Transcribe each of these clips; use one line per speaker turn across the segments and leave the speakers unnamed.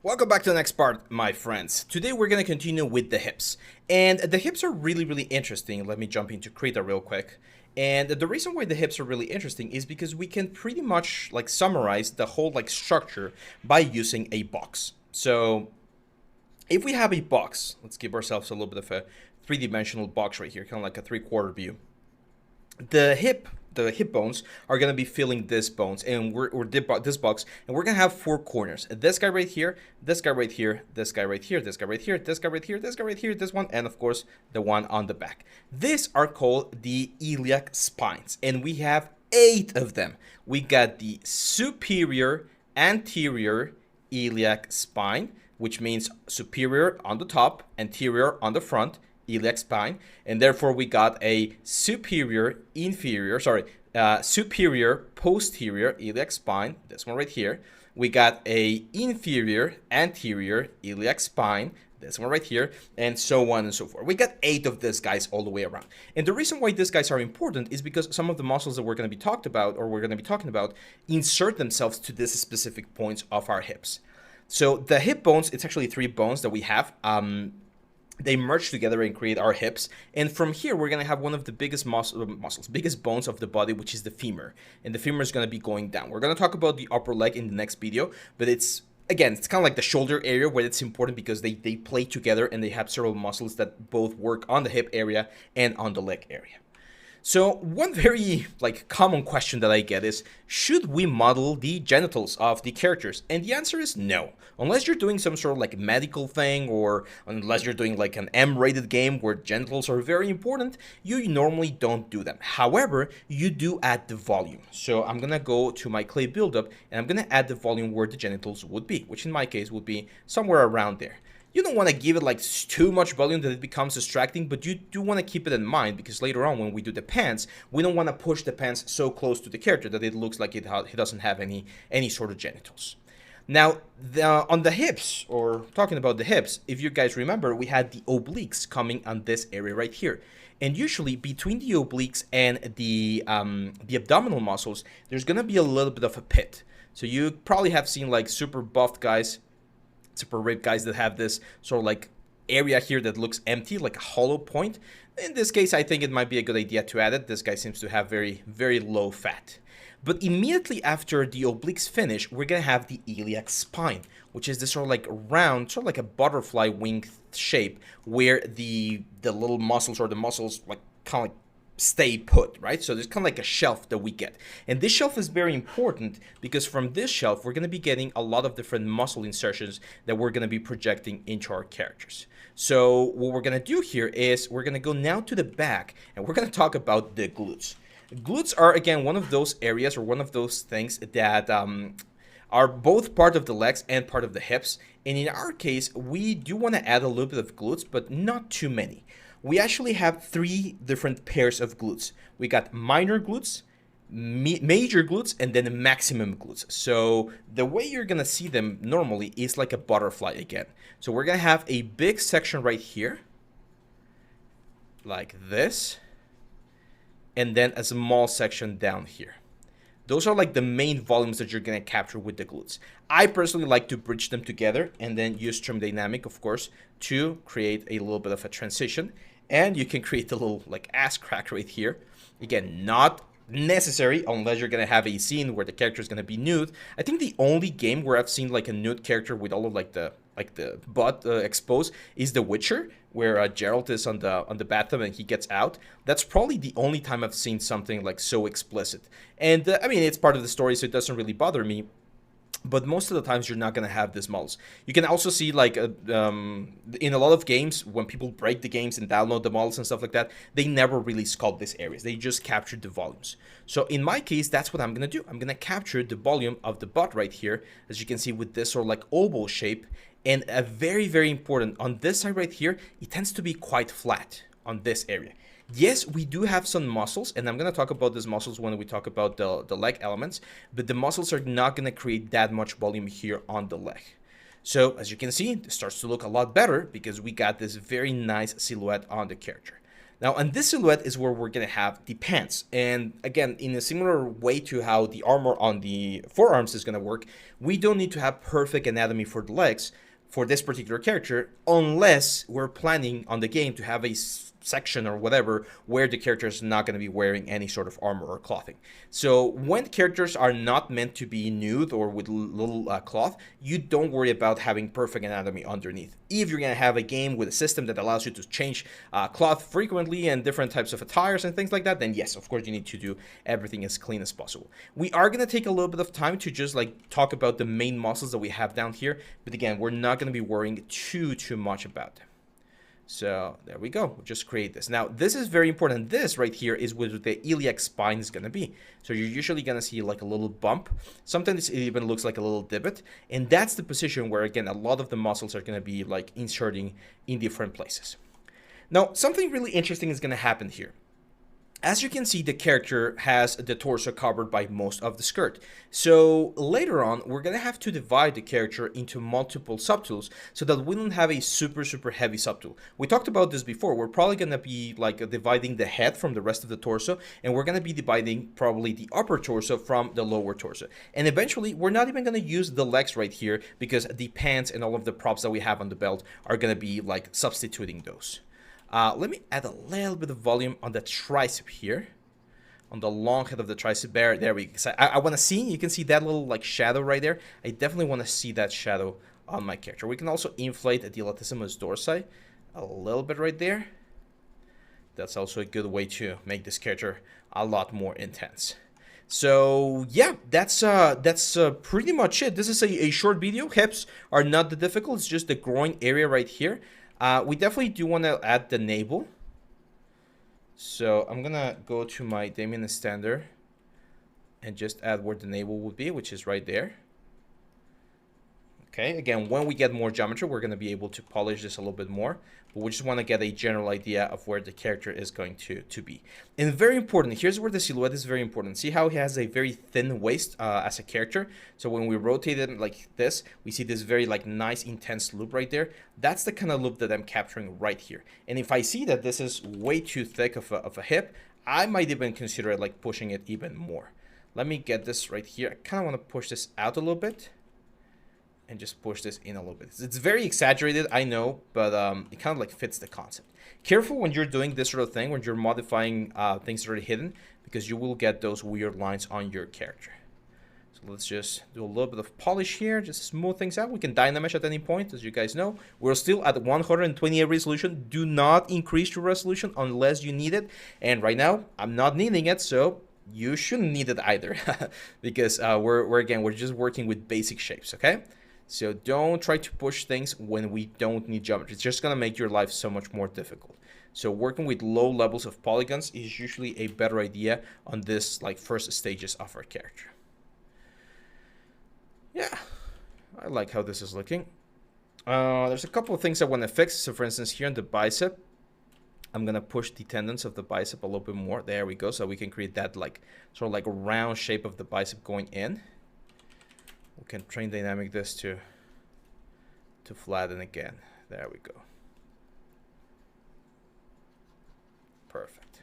Welcome back to the next part, my friends. Today we're going to continue with the hips. And the hips are really interesting. Let me jump into Krita real quick. And the reason why the hips are really interesting is because we can pretty much like summarize the whole like structure by using a box. So if we have a box, let's give ourselves a little bit of a three-dimensional box right here, kind of like a three-quarter view. The hip bones are going to be filling this bones and this box, and we're going to have four corners. This guy right here, this guy right here, this guy right here, this guy right here, this guy right here, this guy right here, this one, and of course the one on the back. These are called the iliac spines, and we have 8 of them. We got the superior anterior iliac spine, which means superior on the top, anterior on the front, iliac spine, and therefore we got a superior posterior iliac spine, this one right here. We got a inferior anterior iliac spine, this one right here, and so on and so forth. We got 8 of these guys all the way around. And the reason why these guys are important is because some of the muscles that we're going to be talking about insert themselves to these specific points of our hips. So the hip bones, it's actually 3 bones that we have. They merge together and create our hips, and from here we're going to have one of the biggest biggest bones of the body, which is the femur, and the femur is going to be going down. We're going to talk about the upper leg in the next video, but it's kind of like the shoulder area where it's important because they play together and they have several muscles that both work on the hip area and on the leg area. So one very common question that I get is, should we model the genitals of the characters? And the answer is no. Unless you're doing some sort of medical thing, or unless you're doing an M-rated game where genitals are very important, you normally don't do them. However, you do add the volume. So I'm gonna go to my clay buildup and I'm gonna add the volume where the genitals would be, which in my case would be somewhere around there. You don't want to give it too much volume that it becomes distracting, but you do want to keep it in mind because later on when we do the pants, we don't want to push the pants so close to the character that it looks like he doesn't have any sort of genitals. Now, on the hips, or talking about the hips, if you guys remember, we had the obliques coming on this area right here. And usually between the obliques and the abdominal muscles, there's going to be a little bit of a pit. So you probably have seen super buffed guys, super ripped guys that have this sort of area here that looks empty, like a hollow point. In this case, I think it might be a good idea to add it. This guy seems to have very low fat. But immediately after the obliques finish, we're gonna have the iliac spine, which is this sort of round, sort of like a butterfly wing shape, where the little muscles, or the muscles kind of stay put, right? So there's kind of like a shelf that we get, and this shelf is very important because from this shelf we're going to be getting a lot of different muscle insertions that we're going to be projecting into our characters. So what we're going to do here is we're going to go now to the back and we're going to talk about the glutes. Glutes are again one of those areas, or one of those things that are both part of the legs and part of the hips, and in our case we do want to add a little bit of glutes, but not too many. We actually have 3 different pairs of glutes. We got minor glutes, major glutes, and then maximum glutes. So the way you're gonna see them normally is like a butterfly again. So we're gonna have a big section right here, like this, and then a small section down here. Those are the main volumes that you're gonna capture with the glutes. I personally like to bridge them together and then use trim dynamic, of course, to create a little bit of a transition. And you can create a little ass crack right here. Again, not necessary unless you're gonna have a scene where the character is gonna be nude. I think the only game where I've seen a nude character with all of the butt exposed is The Witcher, where Geralt is on the bathtub and he gets out. That's probably the only time I've seen something so explicit. And I mean, it's part of the story, so it doesn't really bother me. But most of the times you're not going to have these models. You can also see in a lot of games, when people break the games and download the models and stuff like that, they never really sculpt these areas. They just capture the volumes. So in my case, that's what I'm going to do. I'm going to capture the volume of the butt right here, as you can see with this sort of oval shape. And a very important, on this side right here, it tends to be quite flat on this area. Yes, we do have some muscles, and I'm going to talk about these muscles when we talk about the leg elements, but the muscles are not going to create that much volume here on the leg. So as you can see, it starts to look a lot better because we got this very nice silhouette on the character. Now, on this silhouette is where we're going to have the pants. And again, in a similar way to how the armor on the forearms is going to work, we don't need to have perfect anatomy for the legs for this particular character unless we're planning on the game to have a section or whatever where the character is not going to be wearing any sort of armor or clothing. So when characters are not meant to be nude or with little cloth, you don't worry about having perfect anatomy underneath. If you're going to have a game with a system that allows you to change cloth frequently and different types of attires and things like that, then yes, of course you need to do everything as clean as possible. We are going to take a little bit of time to just like talk about the main muscles that we have down here, but again, we're not going to be worrying too much about them. So there we go. We'll just create this. Now, this is very important. This right here is where the iliac spine is going to be. So you're usually going to see like a little bump. Sometimes it even looks like a little divot. And that's the position where, again, a lot of the muscles are going to be like inserting in different places. Now, something really interesting is going to happen here. As you can see, the character has the torso covered by most of the skirt. So later on, we're going to have to divide the character into multiple subtools so that we don't have a super heavy subtool. We talked about this before. We're probably going to be like dividing the head from the rest of the torso, and we're going to be dividing probably the upper torso from the lower torso. And eventually, we're not even going to use the legs right here because the pants and all of the props that we have on the belt are going to be like substituting those. Let me add a little bit of volume on the tricep here, on the long head of the tricep. There we go. I want to see, you can see that little like shadow right there. I definitely want to see that shadow on my character. We can also inflate the latissimus dorsi a little bit right there. That's also a good way to make this character a lot more intense. So yeah, that's pretty much it. This is a short video. Hips are not that difficult. It's just the groin area right here. We definitely do want to add the navel. So I'm going to go to my Damien Standard and just add where the navel would be, which is right there. Okay, again, when we get more geometry, we're going to be able to polish this a little bit more. But we just want to get a general idea of where the character is going to be. And very important, here's where the silhouette is very important. See how he has a very thin waist as a character? So when we rotate it like this, we see this very like nice intense loop right there. That's the kind of loop that I'm capturing right here. And if I see that this is way too thick of a hip, I might even consider it like pushing it even more. Let me get this right here. I kind of want to push this out a little bit and just push this in a little bit. It's very exaggerated, I know, but it kind of like fits the concept. Careful when you're doing this sort of thing, when you're modifying things that are hidden, because you will get those weird lines on your character. So let's just do a little bit of polish here, just smooth things out. We can Dynamesh at any point, as you guys know. We're still at 128 resolution. Do not increase your resolution unless you need it. And right now, I'm not needing it, so you shouldn't need it either, because we're just working with basic shapes, okay? So don't try to push things when we don't need geometry. It's just going to make your life so much more difficult. So working with low levels of polygons is usually a better idea on this like first stages of our character. Yeah, I like how this is looking. There's a couple of things I want to fix. So for instance, here in the bicep, I'm going to push the tendons of the bicep a little bit more. There we go. So we can create that like sort of like a round shape of the bicep going in. We can train dynamic this to flatten again. There we go. Perfect.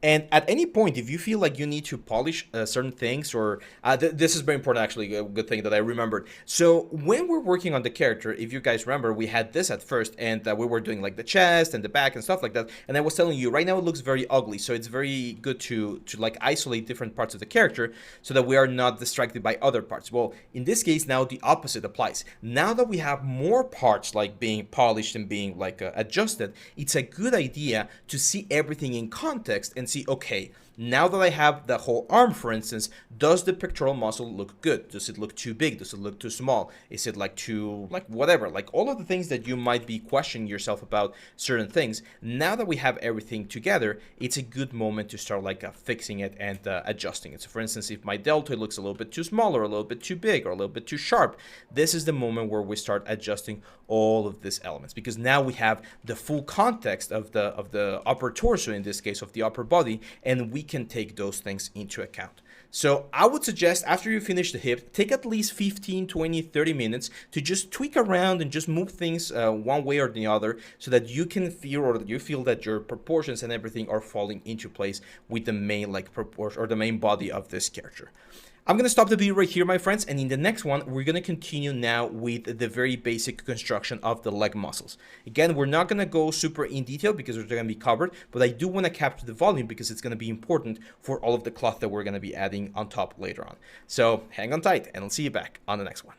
And at any point, if you feel like you need to polish certain things, or this is very important, actually, a good thing that I remembered. So when we're working on the character, if you guys remember, we had this at first, and we were doing like the chest and the back and stuff like that. And I was telling you, right now it looks very ugly. So it's very good to like isolate different parts of the character so that we are not distracted by other parts. Well, in this case, now the opposite applies. Now that we have more parts like being polished and being like adjusted, it's a good idea to see everything in context and see, okay, now that I have the whole arm, for instance, does the pectoral muscle look good? Does it look too big? Does it look too small? Is it like too, like whatever, like all of the things that you might be questioning yourself about certain things. Now that we have everything together, it's a good moment to start like fixing it and adjusting it. So for instance, if my deltoid looks a little bit too small or a little bit too big or a little bit too sharp, this is the moment where we start adjusting all of these elements, because now we have the full context of the upper torso, in this case of the upper body, and we can take those things into account. So I would suggest after you finish the hip, take at least 15, 20, 30 minutes to just tweak around and just move things one way or the other so that you can feel, or that you feel that your proportions and everything are falling into place with the main proportion or the main body of this character. I'm going to stop the video right here, my friends, and in the next one, we're going to continue now with the very basic construction of the leg muscles. Again, we're not going to go super in detail because they're going to be covered, but I do want to capture the volume because it's going to be important for all of the cloth that we're going to be adding on top later on. So hang on tight, and I'll see you back on the next one.